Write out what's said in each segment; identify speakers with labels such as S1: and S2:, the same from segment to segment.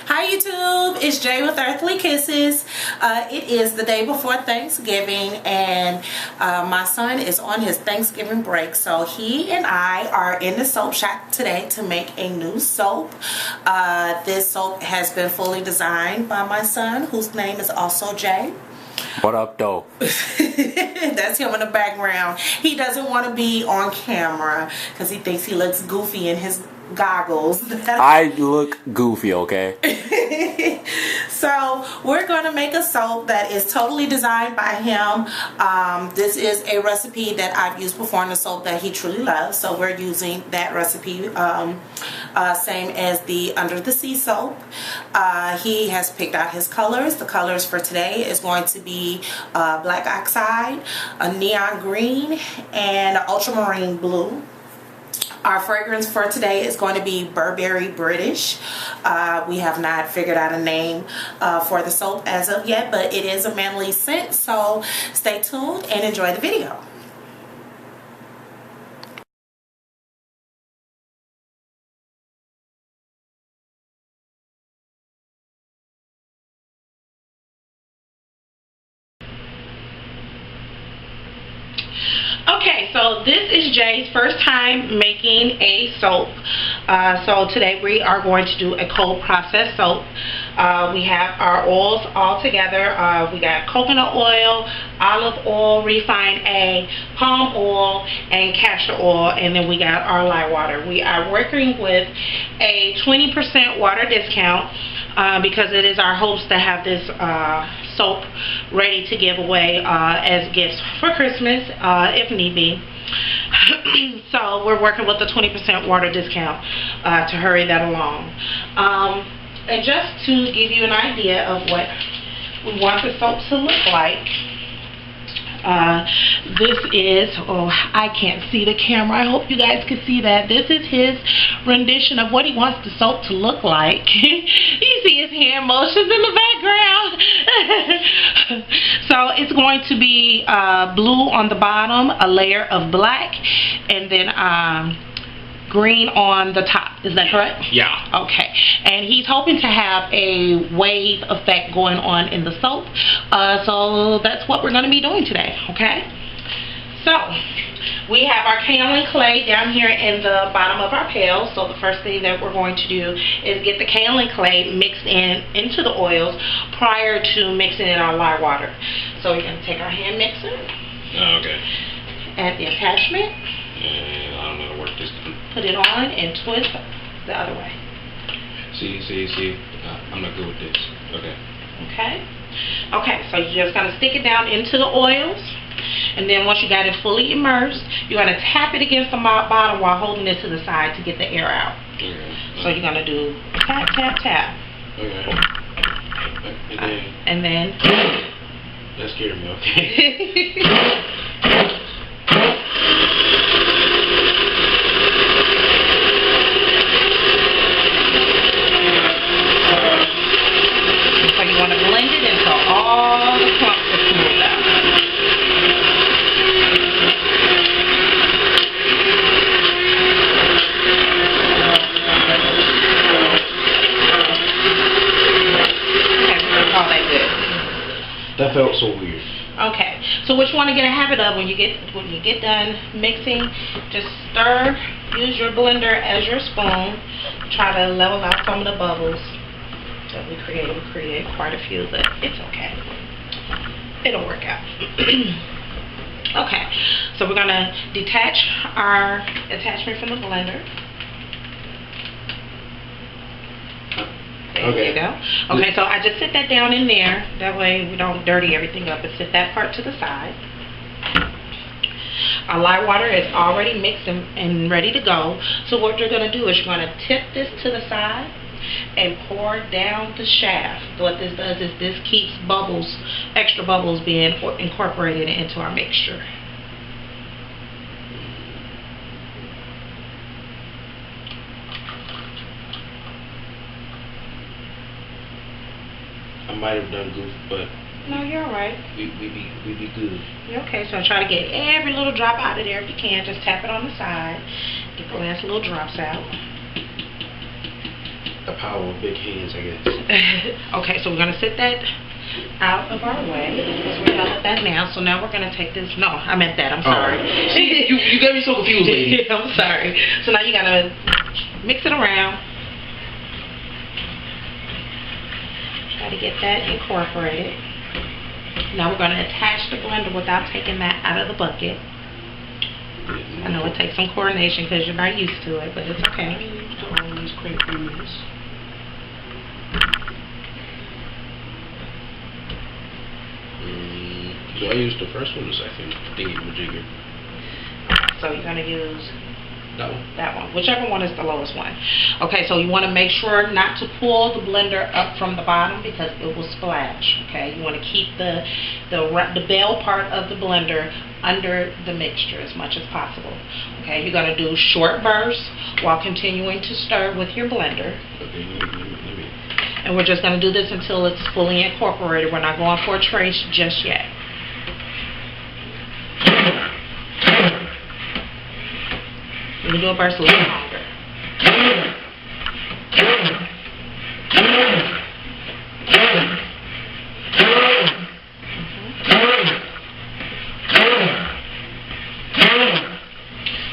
S1: Hi YouTube, it's Jay with Earthly Kisses. It is the day before Thanksgiving and my son is on his Thanksgiving break. So he and I are in the soap shop today to make a new soap. This soap has been fully designed by my son, whose name is also Jay.
S2: What up, though?
S1: That's him in the background. He doesn't want to be on camera because he thinks he looks goofy in his goggles.
S2: I look goofy, okay?
S1: So we're going to make a soap that is totally designed by him. This is a recipe that I've used before in the soap that he truly loves. So we're using that recipe, same as the Under the Sea soap. He has picked out his colors. The colors for today is going to be black oxide, a neon green, and ultramarine blue. Our fragrance for today is going to be Burberry British. We have not figured out a name for the soap as of yet, but it is a manly scent, so stay tuned and enjoy the video. Okay, so this is Jay's first time making a soap. So today we are going to do a cold process soap. We have our oils all together. We got coconut oil, olive oil, refined A, palm oil, and castor oil, and then we got our lye water. We are working with a 20% water discount because it is our hopes to have this soap ready to give away as gifts for Christmas if need be. So we're working with the 20% water discount to hurry that along. And just to give you an idea of what we want the soap to look like, this is, oh, I can't see the camera. I hope you guys can see that. This is his rendition of what he wants the soap to look like. You see his hand motions in the background. So it's going to be blue on the bottom, a layer of black, and then green on the top. Is that correct?
S2: Yeah.
S1: Okay. And he's hoping to have a wave effect going on in the soap. So that's what we're going to be doing today. Okay. So we have our kaolin clay down here in the bottom of our pail. So the first thing that we're going to do is get the kaolin clay mixed into the oils prior to mixing in our lye water. So we're going to take our hand mixer.
S2: Okay.
S1: Add the attachment.
S2: And I don't know how to work this.
S1: Put it on and twist the other way.
S2: See. I'm not good with this. Okay.
S1: Okay, so you're just going to stick it down into the oils. And then once you got it fully immersed, you're going to tap it against the bottom while holding it to the side to get the air out. Okay. So you're going to do tap, tap, tap.
S2: Okay.
S1: And then
S2: that scared me, okay.
S1: So you want to blend it until all the clumps are smoothed out. Okay, all that good.
S2: That felt so weird.
S1: Okay, so what you want to get a habit of when you get done mixing, just stir. Use your blender as your spoon. Try to level out some of the bubbles that we create. We create quite a few, but it's okay. It'll work out. Okay, so we're gonna detach our attachment from the blender. There you go. Okay, so I just sit that down in there. That way we don't dirty everything up, and sit that part to the side. Our lye water is already mixed and ready to go. So what you're going to do is you're going to tip this to the side and pour down the shaft. What this does is this keeps bubbles, extra bubbles being incorporated into our mixture.
S2: I might have done goof, but
S1: no, you're alright.
S2: We be good.
S1: Okay, so try to get every little drop out of there if you can. Just tap it on the side. Get the last little drops out.
S2: The power of big hands, I guess.
S1: Okay, so we're going to sit that out of our way because we're done with that now. So now we're going to take this. No, I meant that. I'm sorry.
S2: You got me so confused, lady.
S1: I'm sorry. So now you got to mix it around. Try to get that incorporated. Now we're going to attach the blender without taking that out of the bucket. I know it takes some coordination because you're not used to it, but it's okay.
S2: Always quick 3 minutes. Do I use the first one or the second thingy-majigger?
S1: So you're going to use
S2: that one?
S1: That one. Whichever one is the lowest one. Okay, so you want to make sure not to pull the blender up from the bottom because it will splash. Okay, you want to keep the bell part of the blender under the mixture as much as possible. Okay, you're going to do short bursts while continuing to stir with your blender.
S2: Okay, let me.
S1: And we're just going to do this until it's fully incorporated. We're not going for a trace just yet. You can do a burst a little longer.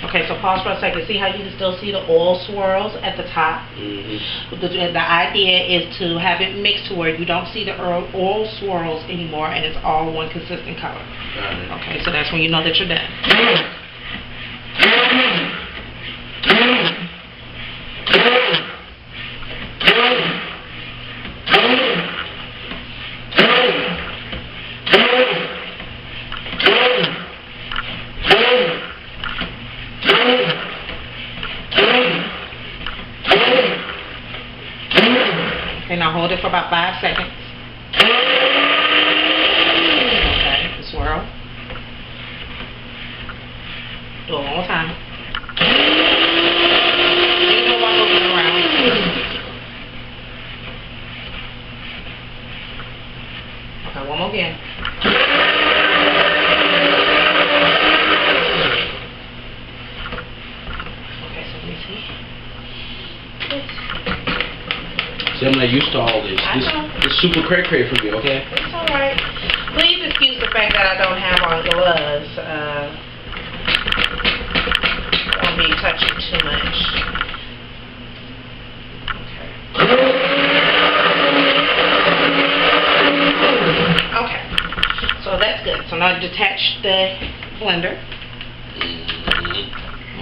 S1: Okay, so pause for a second. See how you can still see the oil swirls at the top?
S2: Mm-hmm.
S1: The idea is to have it mixed to where you don't see the oil swirls anymore and it's all one consistent color. Okay, so that's when you know that you're done. Okay, now hold it for about 5 seconds. Okay, swirl. Do it one more time. You don't want to move it around. Okay, one more again. Okay, so let me see.
S2: See, I'm not used to all this. It's super cray-cray for me, okay?
S1: It's alright. Please excuse the fact that I don't have on gloves. Won't be touching too much. Okay. Okay. So that's good. So now detach the blender.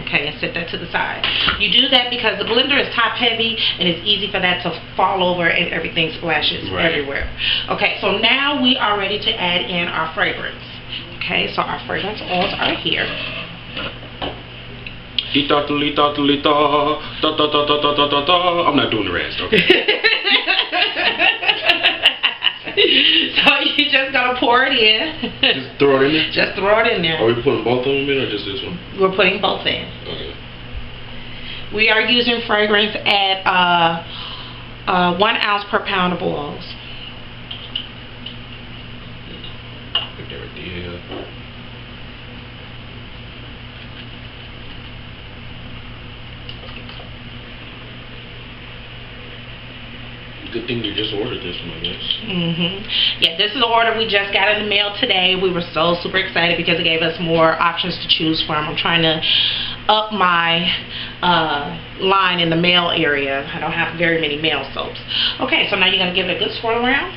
S1: Okay, and set that to the side. You do that because the blender is top heavy and it's easy for that to fall over and everything splashes everywhere. Okay, so now we are ready to add in our fragrance. Okay, so our fragrance oils are here.
S2: I'm not doing the rest, okay?
S1: So you just gotta pour it in.
S2: Just throw it in there?
S1: Just throw it in there.
S2: Are we putting both of them in or just this one?
S1: We're putting both in.
S2: Okay.
S1: We are using fragrance at 1 ounce per pound of oils.
S2: Put that right there. Good thing you just ordered this one, I guess.
S1: Yeah, this is the order we just got in the mail today. We were so super excited because it gave us more options to choose from. I'm trying to up my line in the male area. I don't have very many male soaps. Okay, so now you're going to give it a good swirl around.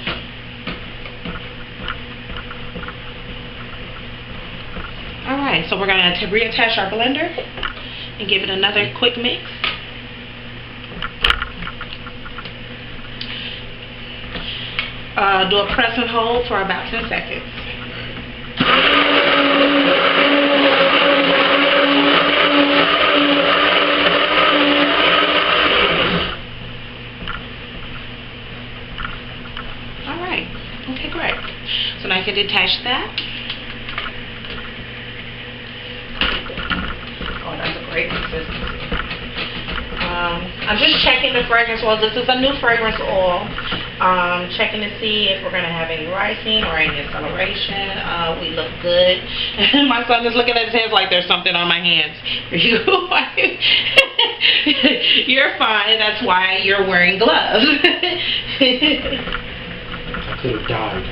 S1: Alright, so we're going to reattach our blender and give it another quick mix. Do a press and hold for about 10 seconds. Alright, okay, great. So now you can detach that. Oh, that's a great consistency. I'm just checking the fragrance oil. This is a new fragrance oil. checking to see if we're going to have any rising or any acceleration. We look good. My son is looking at his hands like there's something on my hands. You're fine. That's why you're wearing gloves.
S2: I could have died.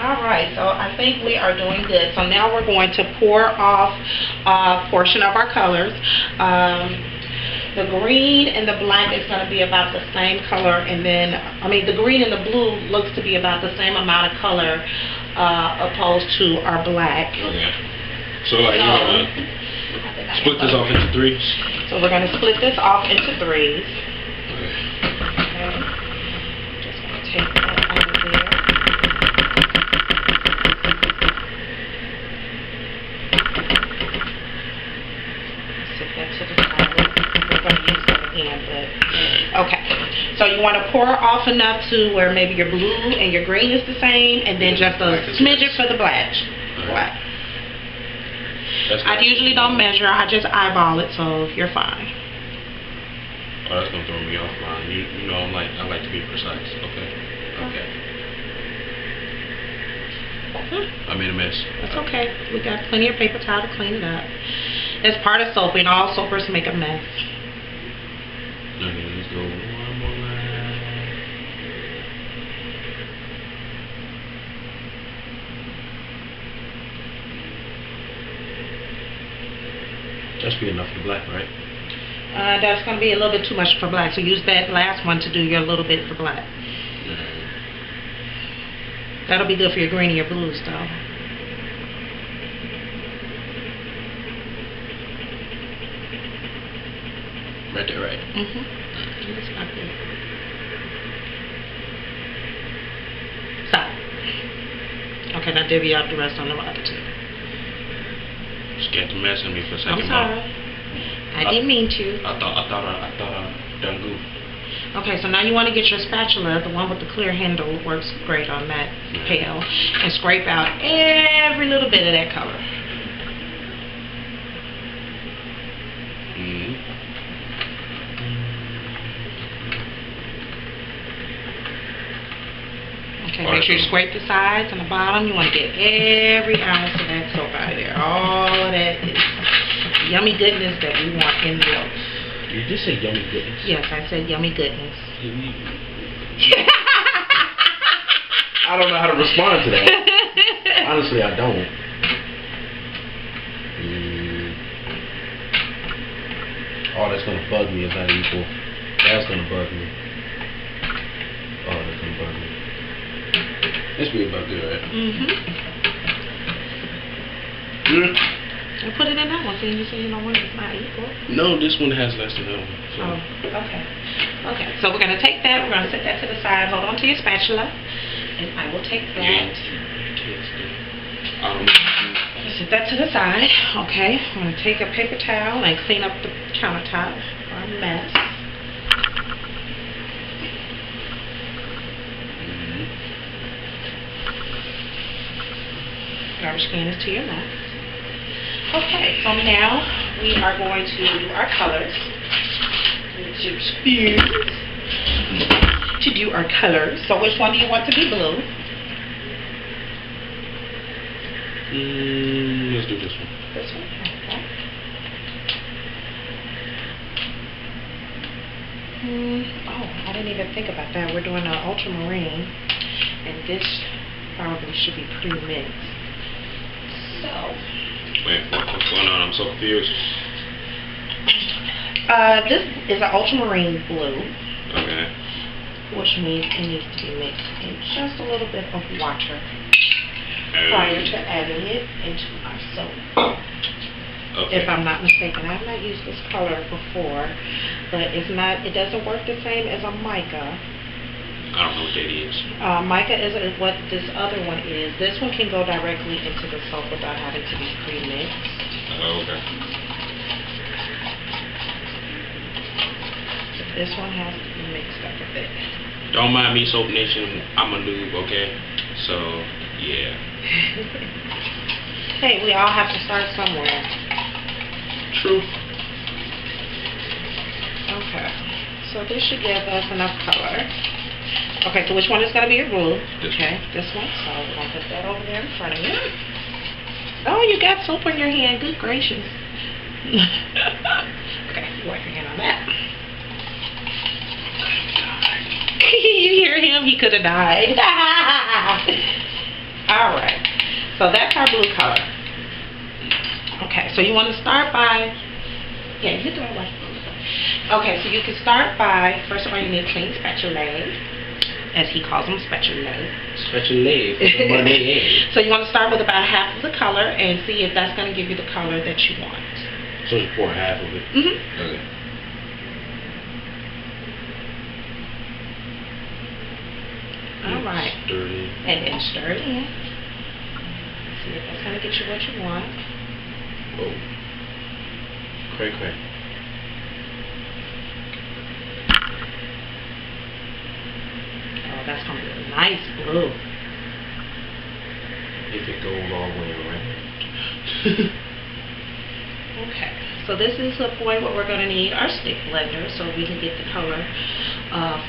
S1: Alright, so I think we are doing good. So now we're going to pour off a portion of our colors. The green and the black is going to be about the same color, and then, the green and the blue looks to be about the same amount of color opposed to our black.
S2: Okay. So like, you want to split this off into threes?
S1: So we're going to split this off into threes.
S2: Okay.
S1: Okay. Just going to take that out of there. Set that to the side. We're going to use that again, but okay. So you want to pour off enough to where maybe your blue and your green is the same, and then just a smidgen for the black. Black. I usually don't measure. I just eyeball it, so you're fine.
S2: Oh, that's gonna throw me off, man. You know, I like to be precise. Okay. Okay. I made a mess.
S1: That's okay. We got plenty of paper towel to clean it up. It's part of soaping. All soapers make a mess.
S2: Okay, let's go one more line. That should be enough for the black, right?
S1: That's going to be a little bit too much for black, so use that last one to do your little bit for black. That'll be good for your green and your blues, though.
S2: Right there, right?
S1: Mm-hmm. That's not good. Stop. Okay, now divvy up the rest on the other two.
S2: Scared to mess with me for a second.
S1: I'm sorry. I didn't mean to.
S2: I thought I done good.
S1: Okay, so now you want to get your spatula, the one with the clear handle works great on that pail, and scrape out every little bit of that color. Okay, make sure you scrape the sides and the bottom. You want to get every ounce of that soap out of there. All of that is yummy goodness that we want in the loaf.
S2: You just said yummy goodness.
S1: Yes, I said yummy goodness.
S2: I don't know how to respond to that. Honestly, I don't. Oh, that's gonna bug me. It's not equal. That's gonna bug me. Oh, that's gonna bug me. This be about good, right?
S1: I put it in that one, so you say you don't want it's not equal.
S2: No, this one has less than that one. So.
S1: Oh, okay. Okay, so we're going to take that, we're going to set that to the side. Hold on to your spatula, and I will take that. Set that to the side. Okay, I'm going to take a paper towel and clean up the countertop for a mess. Garbage can is to your left. Okay, so now we are going to do our colors. To do our colors. So which one do you want to be blue?
S2: Let's do this one.
S1: This one? Okay. Oh, I didn't even think about that. We're doing an ultramarine, and this probably should be pre-mixed. So.
S2: Wait, what's going on? I'm so confused.
S1: This is an ultramarine blue.
S2: Okay.
S1: Which means it needs to be mixed in just a little bit of water prior to adding it into our soap.
S2: Okay.
S1: If I'm not mistaken, I've not used this color before, but it's not. It doesn't work the same as a mica.
S2: I don't know what that is.
S1: Mica is what this other one is. This one can go directly into the soap without having to be pre-mixed.
S2: Oh, okay.
S1: This one has to be mixed up a bit.
S2: Don't mind me, Soap Nation. I'm a noob, okay? So, yeah.
S1: Hey, we all have to start somewhere.
S2: True.
S1: Okay. So this should give us enough color. Okay, so which one is going to be your glue?
S2: This
S1: one. This one. So we're going to put that over there in front of you. Oh, you got soap on your hand. Good gracious. Okay, wipe your hand on that. You hear him? He could have died. Alright. So that's our blue color. Okay, so you want to start by... Yeah, you can watch blue. Okay, so you can start by... First of all, you need clean spatula. As he calls them, spatula.
S2: Spatula for the money.
S1: So you want to start with about half of the color and see if that's going to give you the color that you want.
S2: So you pour half of it?
S1: Mm-hmm.
S2: Okay.
S1: Alright.
S2: Stir it in.
S1: And then stir it in. See if that's going to get you what you want.
S2: Oh. Cray cray.
S1: Oh, that's going to be a nice blue.
S2: If it goes all the way around.
S1: Okay, so this is the point where we're going to need our stick blender so we can get the color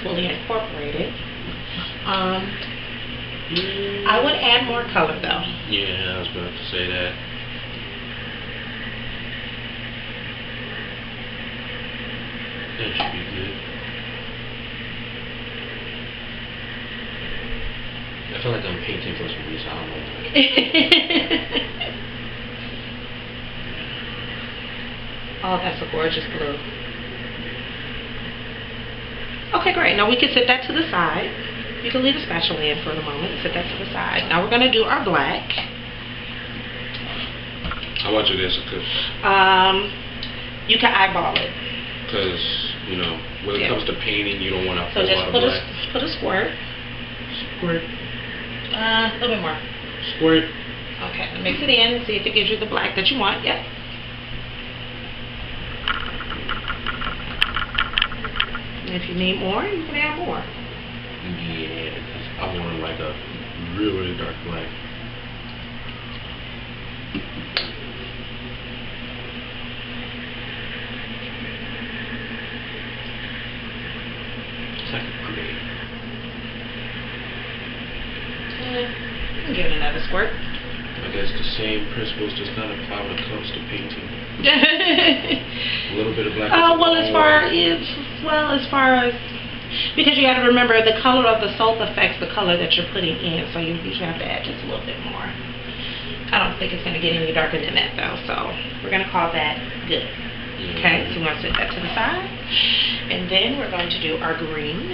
S1: fully incorporated. I would add more color though.
S2: Yeah, I was about to say that. That should be good. I feel like I'm painting for some reason. I don't know why.
S1: Oh, that's a gorgeous blue. Okay, great. Now we can set that to the side. You can leave the spatula in for the moment and set that to the side. Now we're going to do our black.
S2: How much of this is good?
S1: You can eyeball it.
S2: Because, you know, when it comes to painting, you don't want to
S1: So
S2: put a lot
S1: just
S2: of black.
S1: put a squirt.
S2: Squirt.
S1: A little bit more.
S2: Squirt.
S1: Okay, mix it in and see if it gives you the black that you want. Yep. And if you need more, you can add more.
S2: Yeah, I want like a really, really dark black. It's like a gray.
S1: You can give it another squirt.
S2: I guess the same principles does not apply when it comes to painting. A little bit of black.
S1: Well, as far as because you got to remember the color of the soap affects the color that you're putting in, so you usually have to add just a little bit more. I don't think it's going to get any darker than that though, so we're going to call that good. Okay, so we're going to set that to the side, and then we're going to do our green.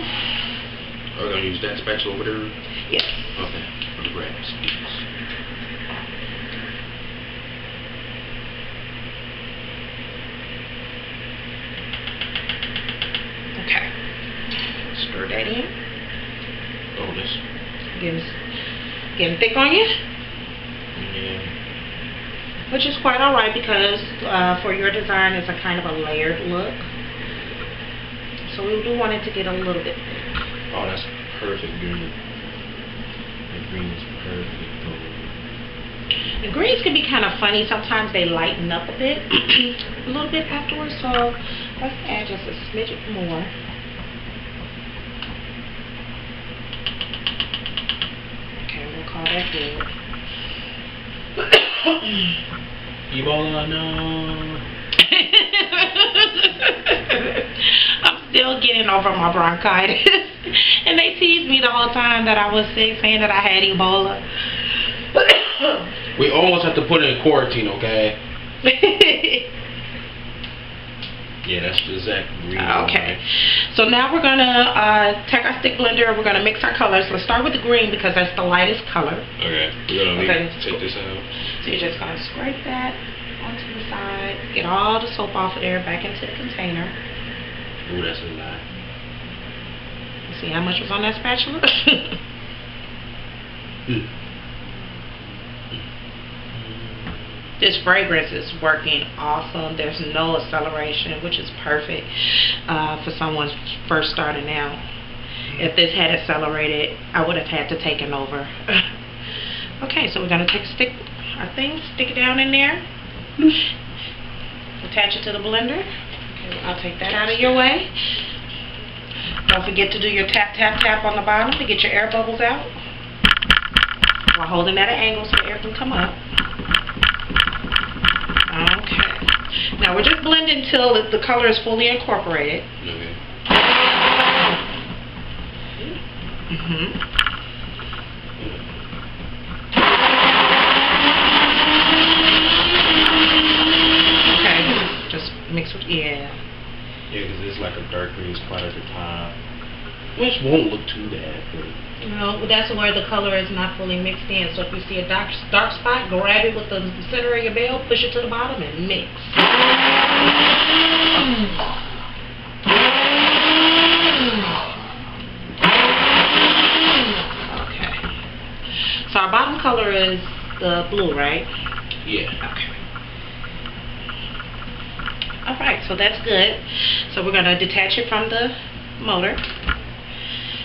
S2: Are we going to use that spatula over there?
S1: Yes.
S2: Okay, for the grass.
S1: Okay. Stir that in.
S2: Oh, this.
S1: Getting thick on you?
S2: Yeah.
S1: Which is quite alright because for your design it's a kind of a layered look. So we do want it to get a little bit thick.
S2: Oh, that's perfect green. The green is perfect.
S1: The greens can be kind of funny. Sometimes they lighten up a bit, a little bit afterwards. So let's add just a smidget more. Okay, we'll call that good.
S2: Ebola, no.
S1: I'm still getting over my bronchitis. And they teased me the whole time that I was sick, saying that I had Ebola.
S2: We almost have to put it in quarantine, okay? Yeah, that's the exact green.
S1: Okay. So now we're going to take our stick blender and we're going to mix our colors. Let's start with the green because that's the lightest color.
S2: Okay. We're going to take this out.
S1: So you're just going to scrape that onto the side. Get all the soap off of there, back into the container.
S2: Ooh, that's a lot.
S1: See how much was on that spatula? This fragrance is working awesome. There's no acceleration, which is perfect for someone first starting out. If this had accelerated, I would have had to take it over. Okay, so we're going to take stick it down in there, attach it to the blender. Okay, I'll take that out of your way. Don't forget to do your tap, tap, tap on the bottom to get your air bubbles out. While holding at an angle so the air can come up. Okay. Now we're just blending until the color is fully incorporated.
S2: Okay.
S1: Okay, just mix with, yeah.
S2: Yeah, because it's like a dark green spot at the top. Which won't look too bad, but...
S1: No, that's where the color is not fully mixed in. So if you see a dark spot, grab it with the center of your bell, push it to the bottom, and mix. Okay. So our bottom color is the blue, right?
S2: Yeah.
S1: Okay. Alright, so that's good. So we're going to detach it from the motor.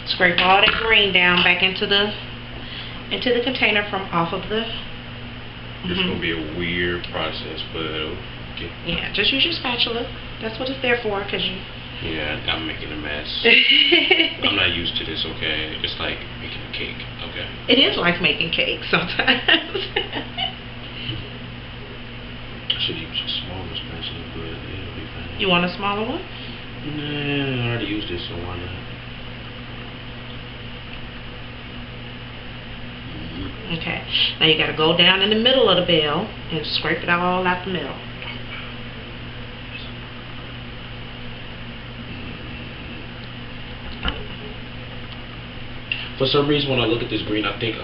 S1: Scrape all that green down back into the container from off of the...
S2: It's going to be a weird process, but okay.
S1: Yeah, just use your spatula. That's what it's there for, because you...
S2: Yeah, I'm making a mess. I'm not used to this, okay? It's like making a cake, okay?
S1: It is like making cake sometimes.
S2: I should use a smaller spatula, but it'll be fine.
S1: You want a smaller one?
S2: Nah, I already used this, so why not?
S1: Okay. Now you got to go down in the middle of the bell and scrape it all out the middle.
S2: For some reason, when I look at this green, I think,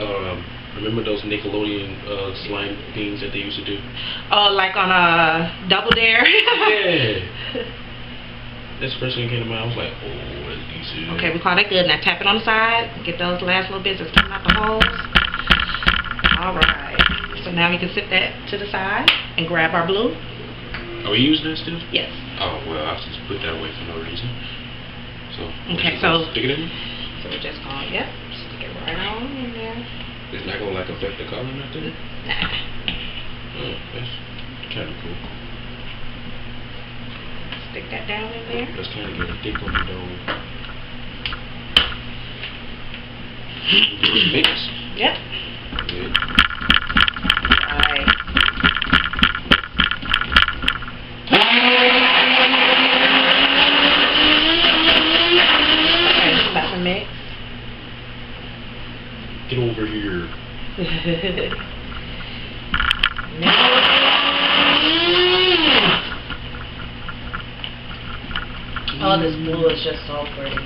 S2: remember those Nickelodeon slime things that they used to do?
S1: Oh, like on a Double Dare?
S2: Yeah. That's the first thing that came to mind. I was like, oh, that's decent.
S1: Okay, we call that good. Now tap it on the side. Get those last little bits that's coming out the holes. Alright. So now we can sit that to the side and grab our blue.
S2: Are we using that still?
S1: Yes.
S2: Oh, well, I'll just put that away for no reason. So,
S1: okay, so
S2: stick it in?
S1: So we're just going, yep, stick it right on in there.
S2: It's not going to, like, affect the color or nothing?
S1: Nah.
S2: Oh, that's kind of cool.
S1: Stick that down in there.
S2: That's kind of getting thick on the dough. Mix.
S1: Yep.
S2: Good.
S1: Alright. Okay, just about to mix.
S2: Get over here.
S1: Oh, this blue is just so pretty.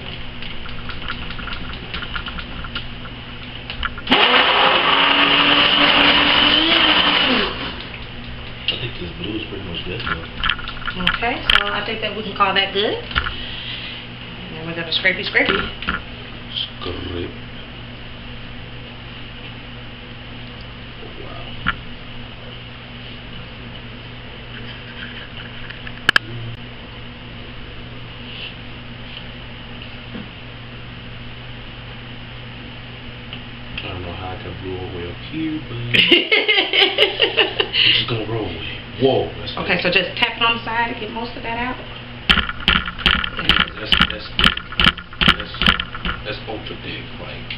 S2: I think this blue is pretty much good though.
S1: Okay, so I think that we can call that good. And then we're going to scrapey.
S2: Scrape. I don't know how I can blow away up here, but I'm just gonna roll with it. Whoa, that's
S1: okay, so just tap it on the side to get most of that out.
S2: That's thick. That's ultra thick, like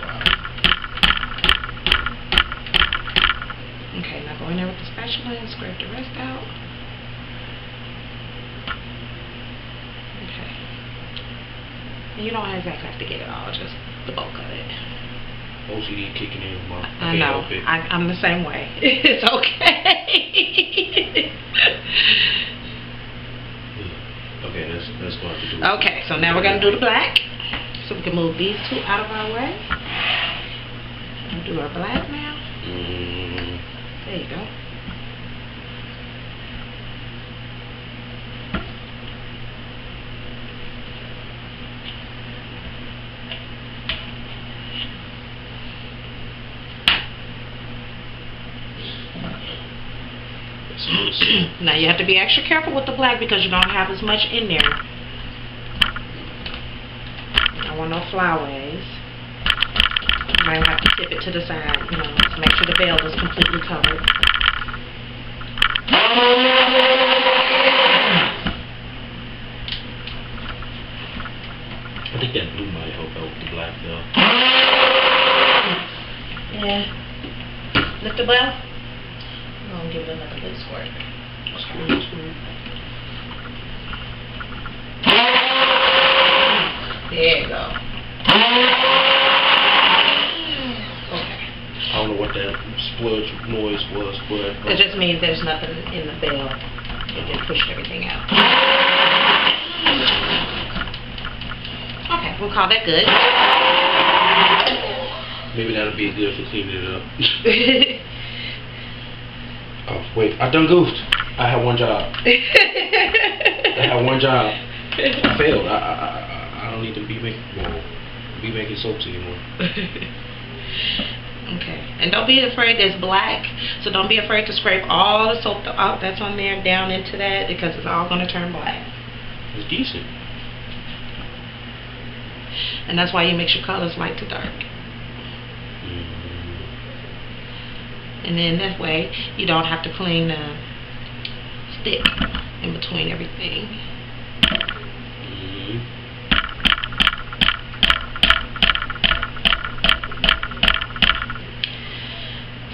S2: wow.
S1: Okay, now go in there with the spatula and scrape the rest out. Okay. And you don't exactly have to get it all, just the bulk of it.
S2: OCD kicking in with my
S1: I know. I'm the same way. It's okay.
S2: Okay, that's going to do it.
S1: Okay, so now we're going to do the black. So we can move these two out of our way. And do our black now. There you go. Now you have to be extra careful with the black because you don't have as much in there. I don't want no flyaways. You might have to tip it to the side, you know, to make sure the bell is completely covered.
S2: I think that blue might help out with the black though.
S1: Yeah. Lift it well. I'm gonna give it another good squirt.
S2: Squirt.
S1: There you go. Okay.
S2: I don't know what that spludge noise was, but
S1: It just means there's nothing in the bell. It just pushed everything out. Okay, we'll call that good.
S2: maybe that'll be good for cleaning it up. Oh wait, I done goofed. I had one job. I failed. I don't need to be making soaps anymore.
S1: Okay, and don't be afraid there's black, so don't be afraid to scrape all the soap out that's on there down into that, because it's all going to turn black.
S2: It's decent.
S1: And that's why you mix your colors light to dark. And then that way you don't have to clean the stick in between everything.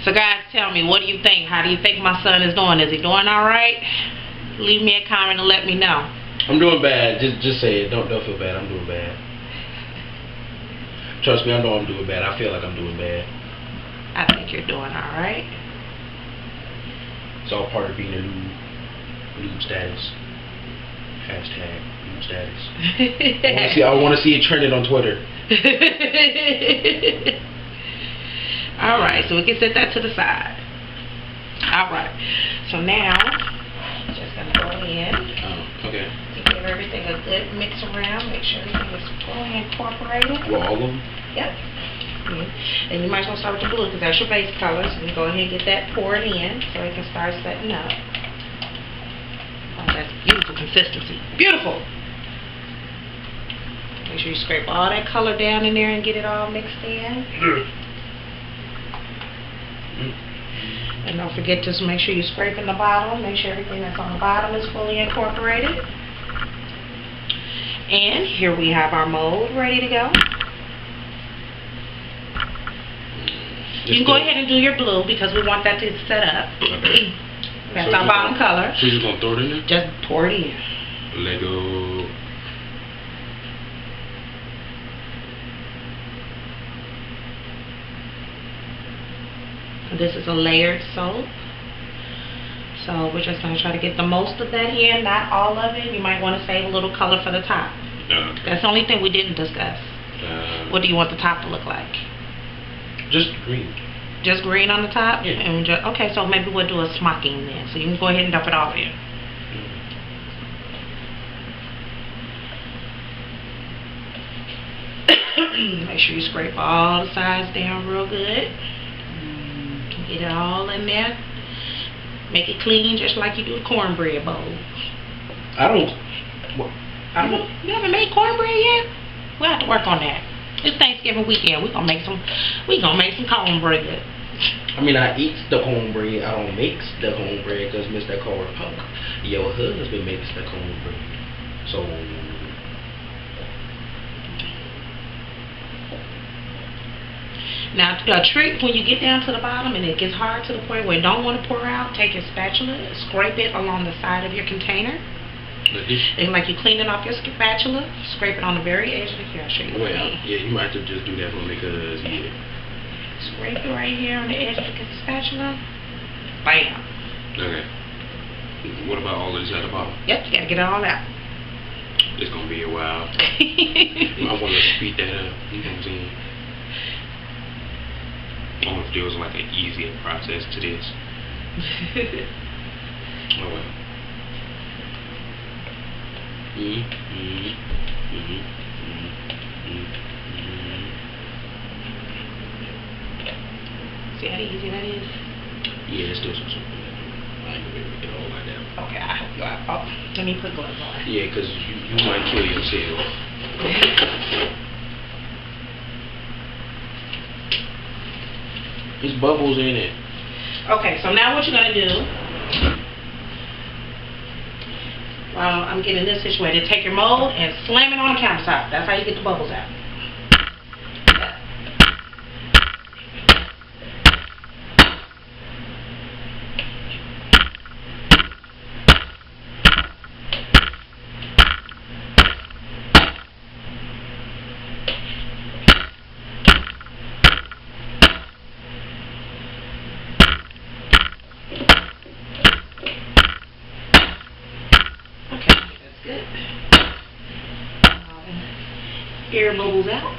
S1: So guys, tell me, what do you think? How do you think my son is doing? Is he doing all right? Leave me a comment and let me know.
S2: I'm doing bad. Just say it. Don't feel bad. I'm doing bad. Trust me, I know I'm doing bad. I feel like I'm doing bad.
S1: I think you're doing all right.
S2: It's all part of being a noob status. Hashtag noob status. I want to see it trending on Twitter.
S1: All right, so we can set that to the side. All right, so now just gonna go in.
S2: Okay.
S1: Give everything a good mix around. Make sure everything is fully incorporated.
S2: Well, all of them?
S1: Yep. And you might as well start with the blue because that's your base color. So you can go ahead and get that poured in so it can start setting up. Oh, that's beautiful consistency. Beautiful. Make sure you scrape all that color down in there and get it all mixed in. And don't forget to make sure you scrape in the bottom. Make sure everything that's on the bottom is fully incorporated. And here we have our mold ready to go. You can go ahead and do your blue because we want that to set up.
S2: Okay.
S1: That's our bottom color.
S2: So you're going to throw it in there?
S1: Just pour it in.
S2: Let go.
S1: This is a layered soap. So we're just going to try to get the most of that in, not all of it. You might want to save a little color for the top.
S2: Okay.
S1: That's the only thing we didn't discuss. What do you want the top to look like?
S2: Just green.
S1: Just green on the top?
S2: Yeah.
S1: And okay, so maybe we'll do a smocking then. So you can go ahead and dump it all in. Make sure you scrape all the sides down real good. Get it all in there. Make it clean just like you do a cornbread bowl.
S2: You
S1: haven't made cornbread yet? We'll have to work on that. It's Thanksgiving weekend. We're gonna make some cornbread.
S2: I mean, I eat the cornbread. I don't mix the cornbread because Mr. Punk, your husband makes the cornbread. So
S1: now, a trick when you get down to the bottom and it gets hard to the point where you don't want to pour out, take your spatula, scrape it along the side of your container. And like you clean it off your spatula, scrape it on the very edge of the I'll show you.
S2: Well, yeah, you might have to just do that for me because, yeah.
S1: Scrape it right here on the edge of the spatula. Bam.
S2: Okay. What about all of this at the bottom?
S1: Yep, you gotta get it all out.
S2: It's gonna be a while. I want to speed that up. You know what I'm saying? I don't know if there was like an easier process to this. Oh well.
S1: See how easy that is?
S2: Yeah, there's still some soup in there. I ain't gonna be able to get all that down.
S1: Okay, I help you out. Oh, let me put gloves on.
S2: Yeah, because you might kill yourself. There's bubbles in it.
S1: Okay, so now what you're going to do while I'm getting this situated, take your mold and slam it on the countertop. That's how you get the bubbles out. Good. Air bubbles out.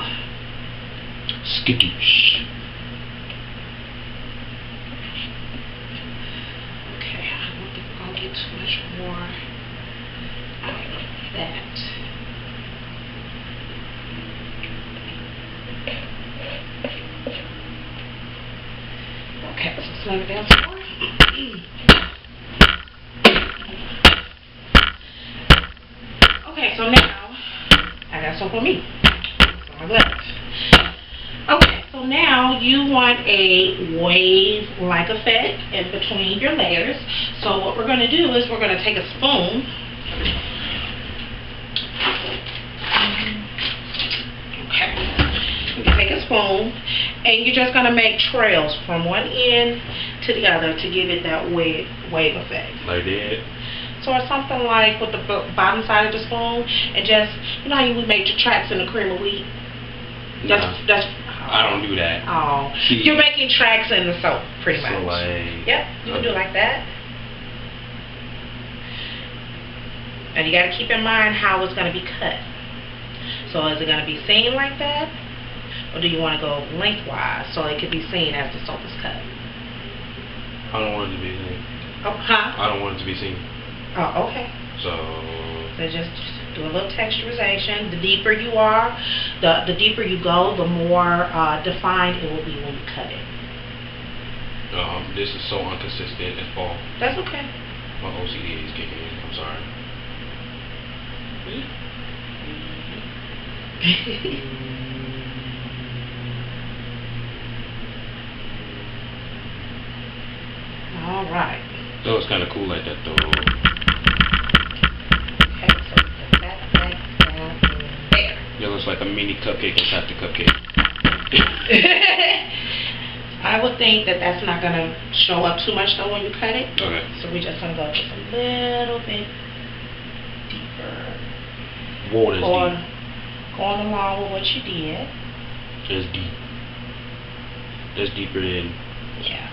S2: Skittish.
S1: Okay, I don't think we're gonna get too much more out of that. Okay, so slam it down some more. Okay, so now I got soap on me. On my gloves. Okay, so now you want a wave-like effect in between your layers. So what we're going to do is we're going to take a spoon. Okay. You take a spoon and you're just going to make trails from one end to the other to give it that wave effect.
S2: Like that?
S1: So it's something like with the bottom side of the spoon, and just, you know how you would make your tracks in the cream of wheat? That's
S2: I don't do that.
S1: Oh.
S2: See,
S1: you're making tracks in the soap, pretty much.
S2: So like...
S1: Yep, you can do it like that. And you got to keep in mind how it's going to be cut. So is it going to be seen like that? Or do you want to go lengthwise so it could be seen as the soap is cut?
S2: I don't want it to be seen.
S1: Oh, huh?
S2: I don't want it to be seen.
S1: Oh, okay.
S2: So
S1: just do a little texturization. The deeper you are, the deeper you go, the more defined it will be when you cut it.
S2: This is so inconsistent and fall.
S1: That's okay.
S2: My OCD is kicking in. I'm sorry.
S1: All right.
S2: So it's kind of cool like that though.
S1: Okay, so put that down there.
S2: It looks like a mini cupcake inside the cupcake.
S1: I would think that that's not going to show up too much though when you cut it.
S2: Okay.
S1: So we're just going to go just a little bit deeper.
S2: Water's deep.
S1: Going along with what you did.
S2: It's deep. That's deeper than...
S1: Yeah.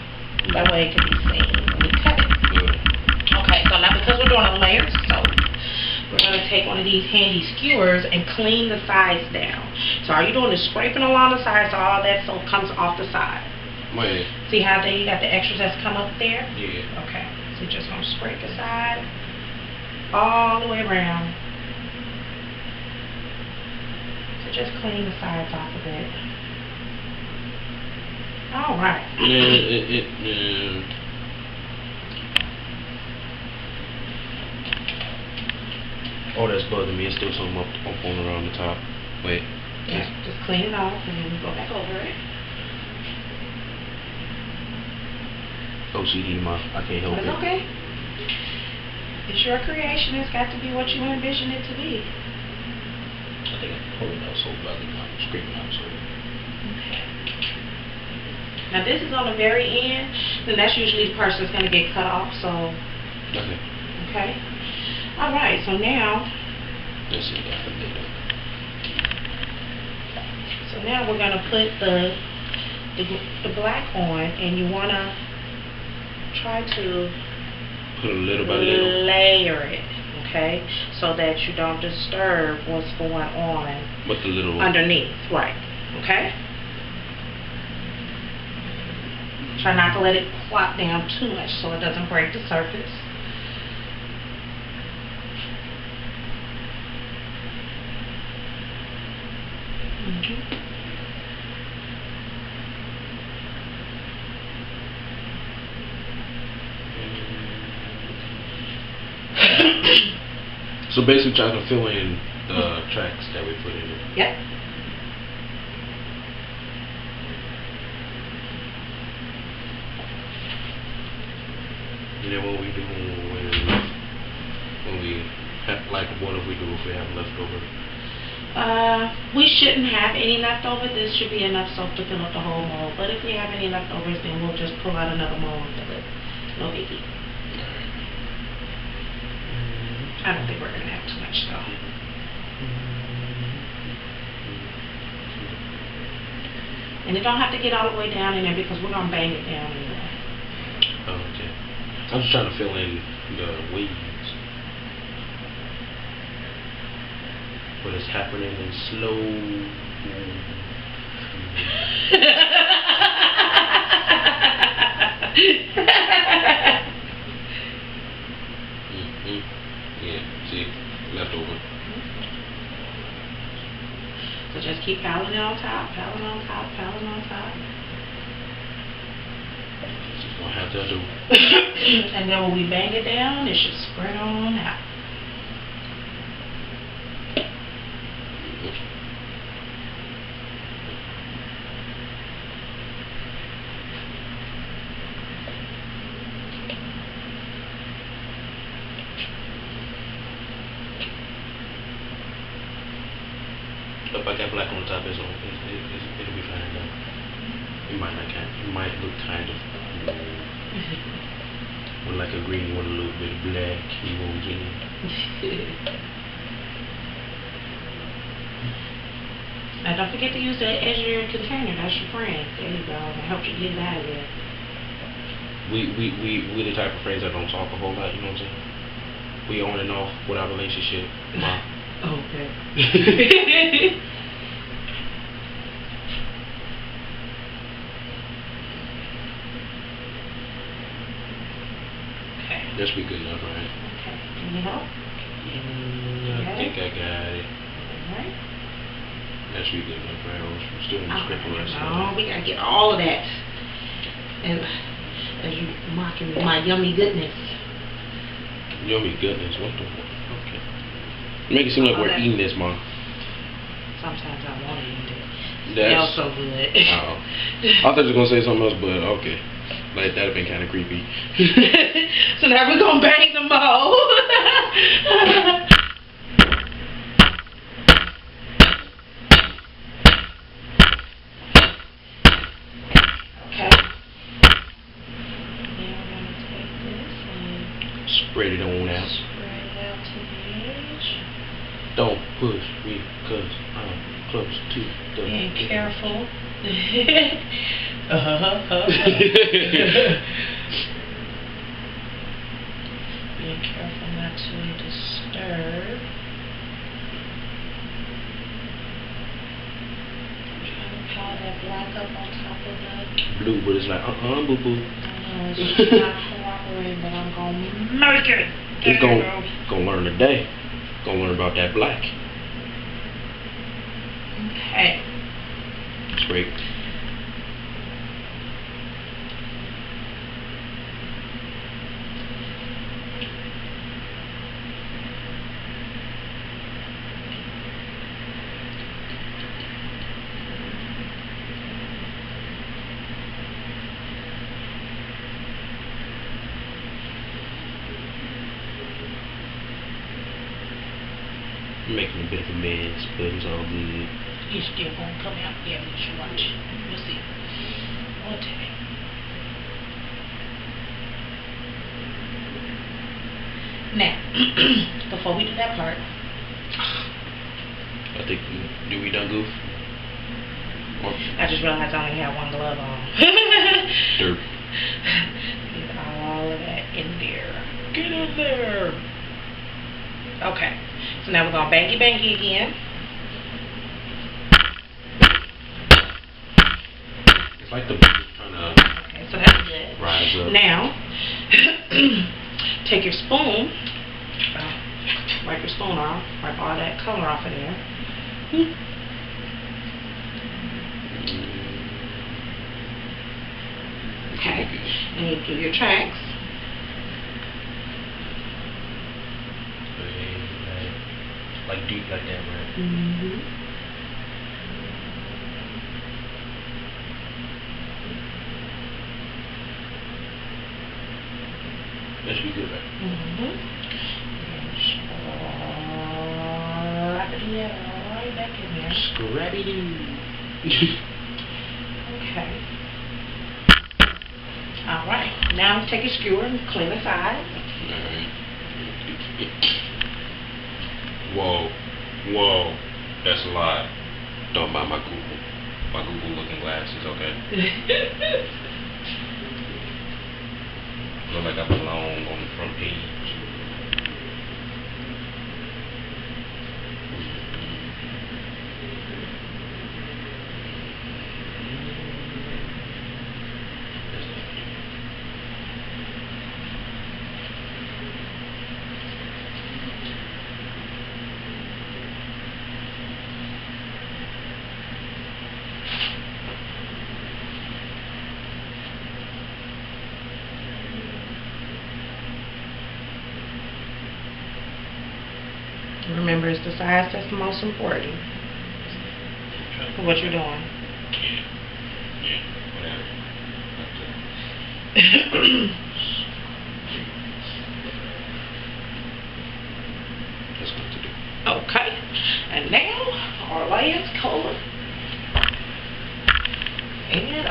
S1: That way it can be seen when you cut it. Okay, so now because we're doing a layered soap, we're going to take one of these handy skewers and clean the sides down. So all you're doing is scraping along the sides so all that soap comes off the side.
S2: Wait.
S1: See how there you got the extras that's come up there?
S2: Yeah.
S1: Okay, so you're just going to scrape the side all the way around. So just clean the sides off of it. All right.
S2: Oh, that's bugging me. It's still something up on around the top. Wait.
S1: Yeah, just clean it off and then we go back over it.
S2: OCD, I can't help it.
S1: It's okay. It's your creation. It's got to be what you envision it to be.
S2: I think I'm pulling out so badly now. I'm screaming out so.
S1: Okay. Now this is on the very end, then that's usually the part that's going to get cut off, so.
S2: Okay.
S1: Okay. Alright, so now.
S2: Let's see that for later.
S1: So now we're going to put the black on, and you want to try to
S2: put a little by little.
S1: Layer it, okay, so that you don't disturb what's going on
S2: with the little
S1: underneath, right? Okay. Try not to let it plop down too much so it doesn't break the surface.
S2: So basically trying to fill in the tracks that we put in it.
S1: Yep.
S2: And then what we do when we Like, what if we have leftover?
S1: We shouldn't have any leftover. This should be enough soap to fill up the whole mold. But if we have any leftovers, then we'll just pull out another mold and fill it. No biggie. I don't think we're gonna have too much though. And it don't have to get all the way down in there because we're gonna bang it down anyway.
S2: Oh, okay. I'm just trying to fill in the weeds. But it's happening in slow. Yeah, see, leftover.
S1: So just keep piling it on top, piling on top, piling on top.
S2: Just gonna have to do.
S1: And then when we bang it down, it should spread on out.
S2: If I got black on the top, it'll be fine though. It might not kind. It might look kind of with like a green with a little bit of black. You know what I'm saying?
S1: Now don't forget to use the edge of your container. That's your friend. There you go. That helps you get it out of there.
S2: We the type of friends that don't talk a whole lot. You know what I'm saying? We on and off with our relationship.
S1: Okay. Okay.
S2: That should be good enough, right?
S1: Okay. Can you help?
S2: I think I got it.
S1: Alright.
S2: That should be good enough, right? I'm still in the script for us.
S1: No, we gotta get all of that. And as you mocking my yummy goodness.
S2: Yummy goodness, what the fuck? Okay. Make it seem like we're eating this, Mom.
S1: Sometimes I want to eat it.
S2: It
S1: smells so good.
S2: Oh. I thought you were going to say something else, but okay. Like, that would have been kind of creepy.
S1: So now we're going to bang the mold. Okay. Now we're going to take this and
S2: spread it on out.
S1: spread it out to the edge.
S2: Don't push me, cause I'm close to the.
S1: Being careful. Being careful not to disturb. I'm trying to pile that black up on top of the.
S2: Blue, but it's like boo boo.
S1: I know it's just not cooperating, but I'm gonna make it.
S2: It's gonna learn today. Gonna learn about that black.
S1: Okay.
S2: It's great. Making a bit of a mess, but it's all good.
S1: It's still gonna come out. Yeah, you should watch. You'll see. One time. Now, before we do that part,
S2: I think we done goof? Or
S1: I just realized I only have one glove on.
S2: dirt.
S1: Get all of that in there. Get in there. Okay. So now we're gonna bangy bangy again.
S2: It's like the trying to.
S1: Okay, so that's good.
S2: Rise up.
S1: Now, take your spoon. Wipe your spoon off. Wipe all that color off of there. Okay. And you do your tracks.
S2: Like deep like that, right?
S1: Mm-hmm.
S2: That should be good, right?
S1: Mm-hmm. back in there.
S2: Scrappy-doo.
S1: Okay. Alright. Now take a skewer and clean the sides.
S2: Alright. Whoa. Whoa. That's a lot. Don't mind my Google. My Google looking glasses, okay? Look like I belong on the front page.
S1: Remember, it's the size that's the most important for what you're doing.
S2: Yeah, whatever. That's what to do.
S1: Okay, and now our last color. And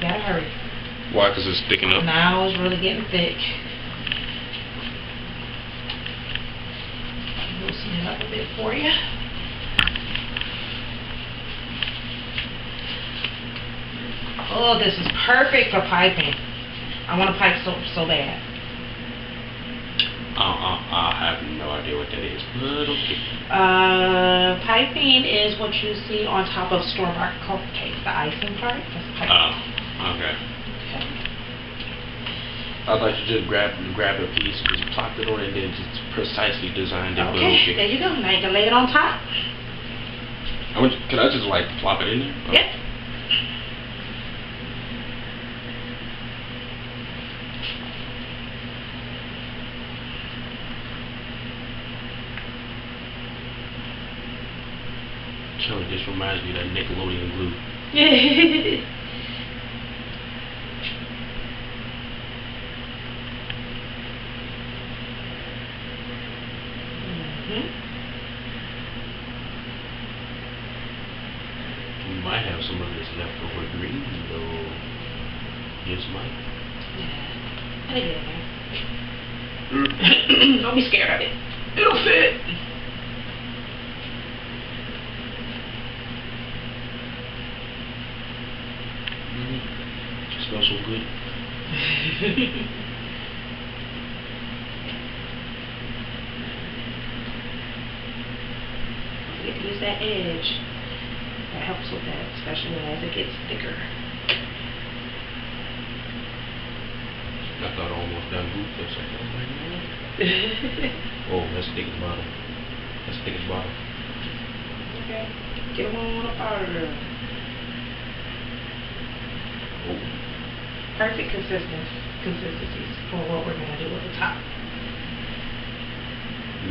S1: gotta hurry.
S2: Why? Because it's sticking up.
S1: Now it's really getting thick. Loosen it up a bit for you. Oh, this is perfect for piping. I want to pipe so bad.
S2: I have no idea what that is, but okay.
S1: Piping is what you see on top of store-bought cupcakes, the icing part. That's piping.
S2: Oh, okay. I thought you just grabbed a piece, just plopped it on, and then just precisely designed it.
S1: Okay, there you go. Now you can lay it on top.
S2: Can I just like plop it in there? Oh.
S1: Yep.
S2: Kelly, this reminds me of that Nickelodeon glue. We might have some of this leftover green, though. Yes, Mike.
S1: Let me get it, man. Don't be scared of it. It'll fit.
S2: It smells so good.
S1: You can use that edge. That helps with that, especially as it gets thicker.
S2: I thought I almost done boot for a second. I was like, no. Oh, that's thick as bottom. That's thick as bottom.
S1: Okay. Get them on up out of there.
S2: Oh.
S1: Perfect consistencies for what we're going to do at the top.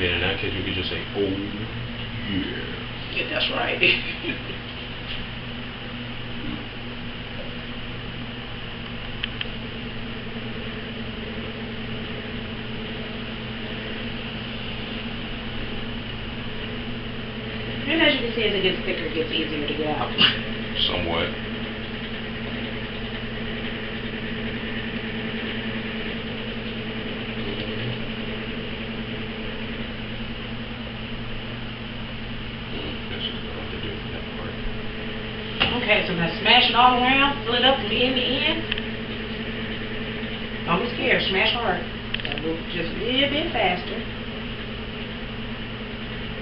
S2: Man, in that case, we could just say, oh, yeah.
S1: Yeah, that's right. And as you can see, as it gets thicker, it gets easier to get out.
S2: Somewhat.
S1: Okay, so now smash it all around, fill it up from end to end. Don't be scared, smash hard. Gotta move just a little bit faster.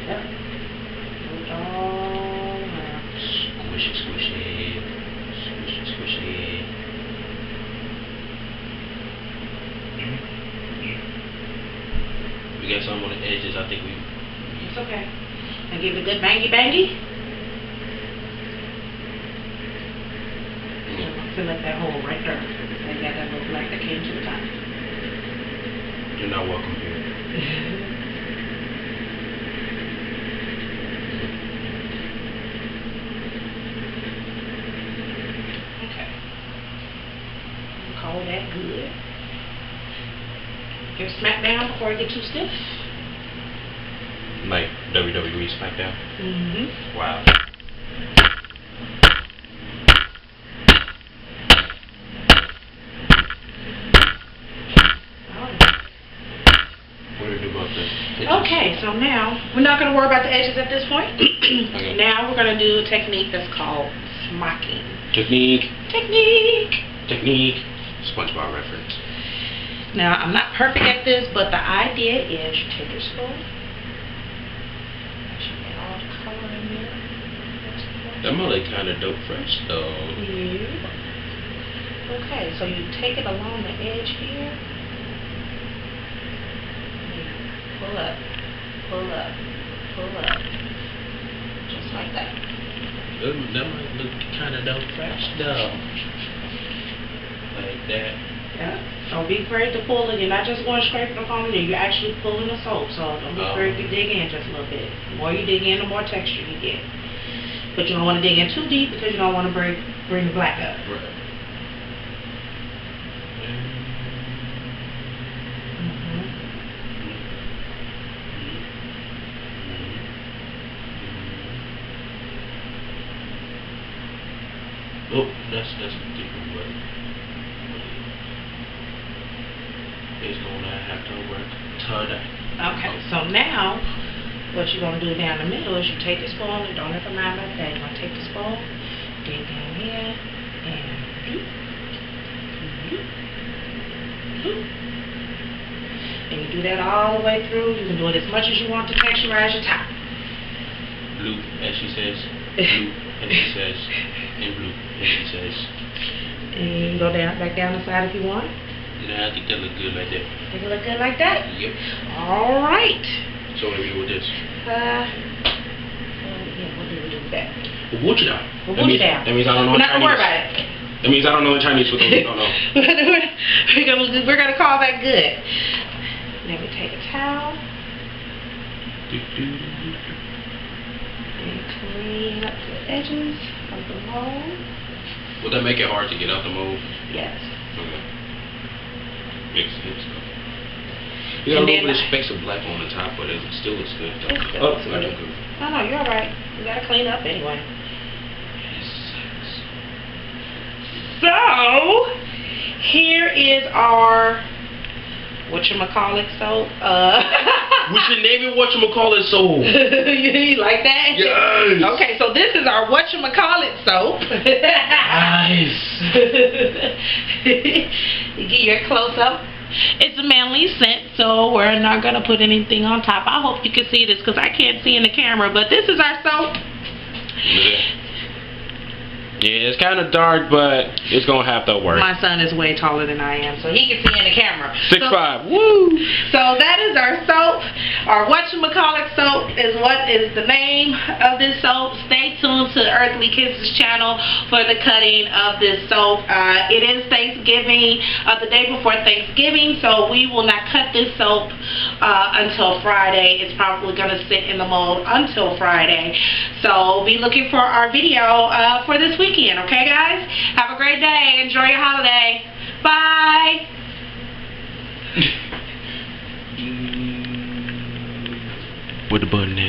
S1: Yep. Move it all around.
S2: Squish it, squish it. Squish it, squish it. We got some on the edges, I think we...
S1: It's okay. Now give it a good bangy bangy. Fill up that hole right there. And got that little black that came to the top.
S2: You're not welcome here.
S1: Okay. Call that good. Give it smack down before it get too stiff.
S2: Like, WWE SmackDown. Wow. What do we do about this?
S1: Okay, so now we're not going to worry about the edges at this point.
S2: Okay.
S1: Now we're going to do a technique that's called smocking.
S2: Technique. SpongeBob reference.
S1: Now, I'm not perfect at this, but the idea is you take your spoon. You get all the color in there.
S2: That might look kind of dope fresh, though.
S1: Yeah. Okay, so you take it along the edge here. Pull up, pull up, pull up. Just like that.
S2: That might look kind of dope fresh, though. Like that.
S1: Yeah. Don't be afraid to pull it. You're not just going straight from the foam, you're actually pulling the soap. So don't be afraid to dig in just a little bit. The more you dig in, the more texture you get. But you don't want to dig in too deep because you don't want to bring the black up.
S2: Right. Oh, that's a different way. It's gonna have to work today.
S1: Okay, so now what you're gonna do down the middle is you take the spoon and don't ever mind like that. You're gonna take the spoon, dig down here, and and you do that all the way through. You can do it as much as you want to texturize your top.
S2: Blue, as she says. Blue, and she says. And blue, and she says.
S1: And you can go back down the side if you want.
S2: Nah, I think that look good like that.
S1: Think it look good like that?
S2: Yep.
S1: All right.
S2: So what do we do with this?
S1: Yeah, what do we do with that?
S2: We'll wash it out.
S1: We'll wash it out.
S2: That means I don't know
S1: We're not
S2: Chinese.
S1: gonna worry about it.
S2: That means I don't know in Chinese what those don't know.
S1: we're gonna call that good. Then we take a towel and clean up the edges of the mold.
S2: Would that make it hard to get out the mold?
S1: Yes.
S2: Okay. Makes sense. You got a little bit of specks of black on the top, but it still looks good.
S1: It still looks good. No, you're alright. You gotta clean up anyway. So, here is our whatchamacallit soap.
S2: We should name it whatchamacallit soap.
S1: You like that?
S2: Yes.
S1: Okay, so this is our whatchamacallit soap.
S2: Nice.
S1: You get your close up. It's a manly scent, so we're not going to put anything on top. I hope you can see this because I can't see in the camera, but this is our soap.
S2: Yeah, it's kind of dark, but it's going to have to work.
S1: My son is way taller than I am, so he can see in the camera.
S2: 6'5". Woo!
S1: So that is our soap. Our whatchamacallit soap is what is the name of this soap. Stay tuned to Earthly Kisses channel for the cutting of this soap. It is Thanksgiving, the day before Thanksgiving, so we will not cut this soap until Friday. It's probably going to sit in the mold until Friday. So be looking for our video for this weekend, okay guys? Have a great day. Enjoy your holiday. Bye.
S2: With the button in.